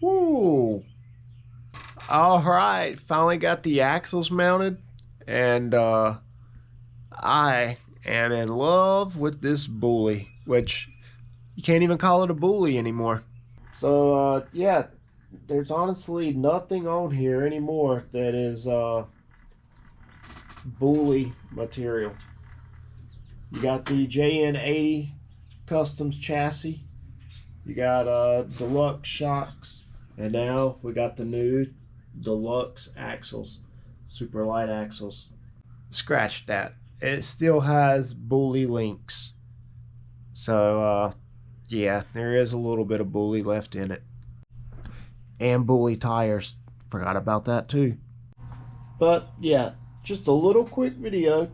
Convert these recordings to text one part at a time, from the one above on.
Woo! All right, finally got the axles mounted, and I am in love with this bully, which you can't even call it a bully anymore. So yeah, there's honestly nothing on here anymore that is bully material. You got the JN80 Customs chassis. You got Dlux shocks, and now we got the new Dlux axles, super light axles. Scratch that. It still has bully links. So yeah, there is a little bit of bully left in it. And bully tires. Forgot about that too. But yeah, just a little quick video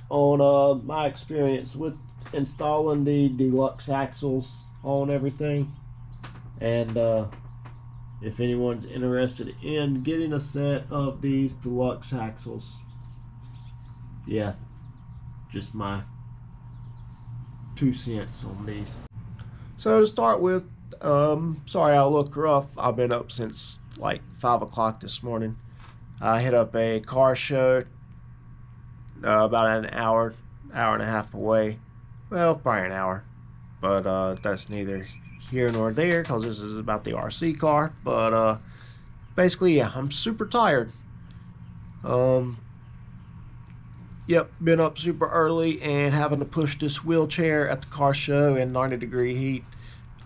on my experience with installing the Dlux axles on everything. And if anyone's interested in getting a set of these Dlux axles, yeah, just my 2 cents on these. So to start with, sorry I look rough. I've been up since like 5 o'clock this morning. I hit up a car show about an hour and a half away. Well, probably an hour, but that's neither here nor there because this is about the RC car. But basically, yeah, I'm super tired. Yep, been up super early and having to push this wheelchair at the car show in 90-degree heat.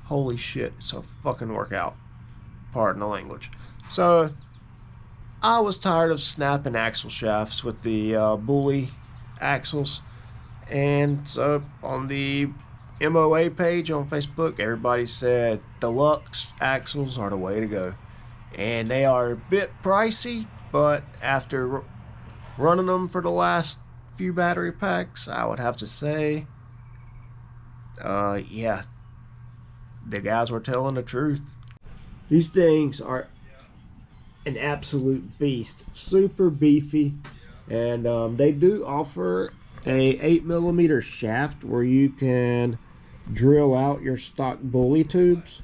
Holy shit, it's a fucking workout. Pardon the language. So I was tired of snapping axle shafts with the bully axles, and so on the MOA page on Facebook, everybody said Dlux axles are the way to go, and they are a bit pricey, but after running them for the last few battery packs, I would have to say, yeah, the guys were telling the truth. These things are an absolute beast, super beefy, and they do offer a 8mm shaft where you can drill out your stock bully tubes,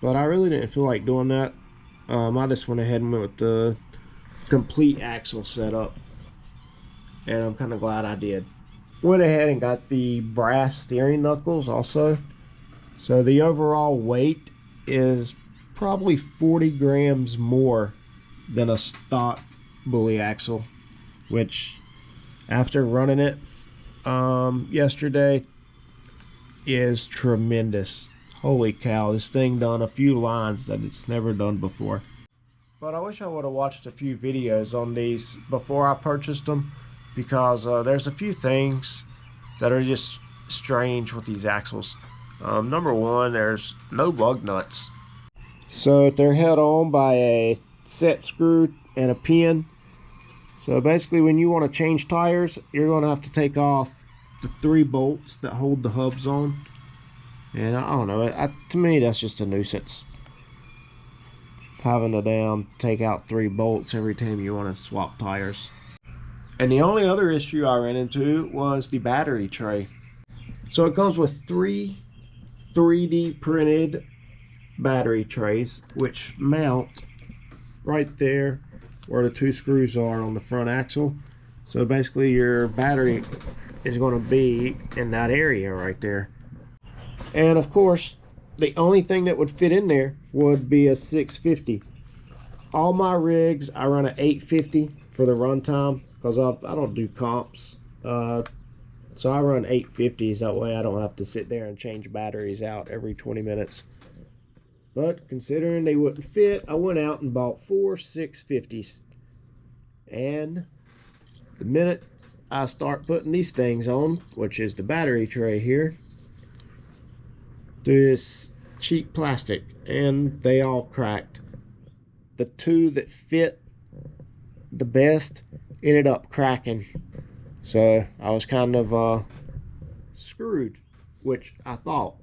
but I really didn't feel like doing that. I just went ahead and went with the complete axle setup, and I'm kind of glad I did. Went ahead and got the brass steering knuckles also, so the overall weight is probably 40 grams more than a stock bully axle, which after running it yesterday is tremendous. Holy cow, this thing done a few lines that it's never done before. But I wish I would have watched a few videos on these before I purchased them, because there's a few things that are just strange with these axles. Number one, there's no lug nuts. So they're held on by a set screw and a pin. So basically when you want to change tires, you're going to have to take off the 3 bolts that hold the hubs on. And I don't know, to me that's just a nuisance, having to take out 3 bolts every time you want to swap tires. And the only other issue I ran into was the battery tray. So it comes with 3 3D printed battery trays, which mount right there where the 2 screws are on the front axle. So basically your battery is going to be in that area right there. And of course, the only thing that would fit in there would be a 650. All my rigs, I run an 850 for the runtime because I don't do comps. So I run 850s, that way I don't have to sit there and change batteries out every 20 minutes. But considering they wouldn't fit, I went out and bought 4 650s. And the minute I start putting these things on, which is the battery tray here, this cheap plastic, and they all cracked. The 2 that fit the best ended up cracking. So I was kind of screwed, which I thought.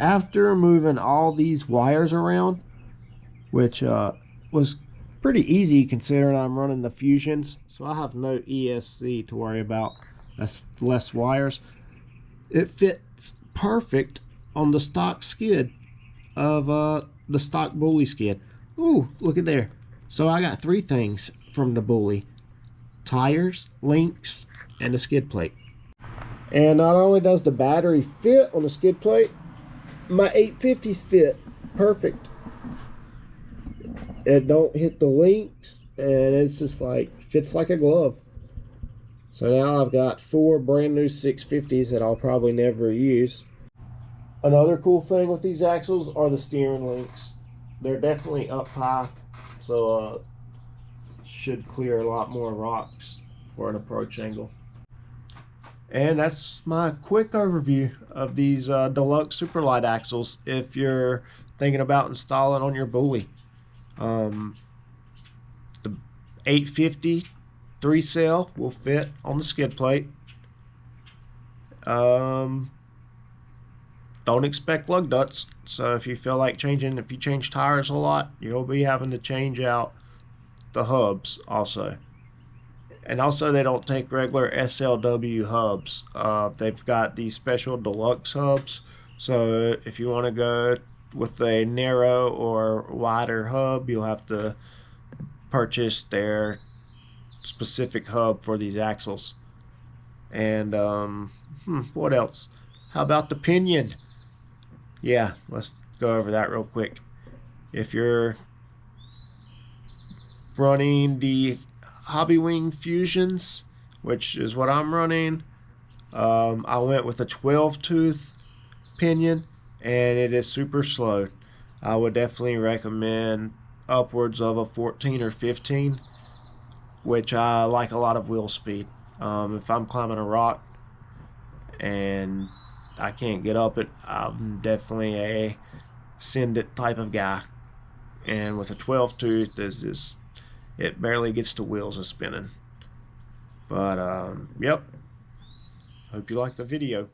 After moving all these wires around, which was pretty easy considering I'm running the Fusions, so I have no ESC to worry about. That's less wires. It fits perfect on the stock skid of the stock bully skid. Ooh, look at there. So I got 3 things from the bully: tires, links, and the skid plate. And not only does the battery fit on the skid plate, my 850s fit perfect. It don't hit the links, and it's just like fits like a glove. So now I've got 4 brand new 650s that I'll probably never use. Another cool thing with these axles are the steering links. They're definitely up high, so should clear a lot more rocks for an approach angle. And that's my quick overview of these Dlux superlite axles if you're thinking about installing on your bully. The 850 3-cell will fit on the skid plate. Don't expect lug nuts, so if you feel like if you change tires a lot, you'll be having to change out the hubs also. And also, they don't take regular SLW hubs. They've got these special Dlux hubs. So if you want to go with a narrow or wider hub, you'll have to purchase their specific hub for these axles. And what else? How about the pinion? Yeah, let's go over that real quick. If you're running the Hobbywing Fusions, which is what I'm running, I went with a 12-tooth pinion, and it is super slow. I would definitely recommend upwards of a 14 or 15, which I like a lot of wheel speed. If I'm climbing a rock and I can't get up it, I'm definitely a send it type of guy. And with a 12-tooth, it barely gets the wheels a spinning. But yep, hope you liked the video.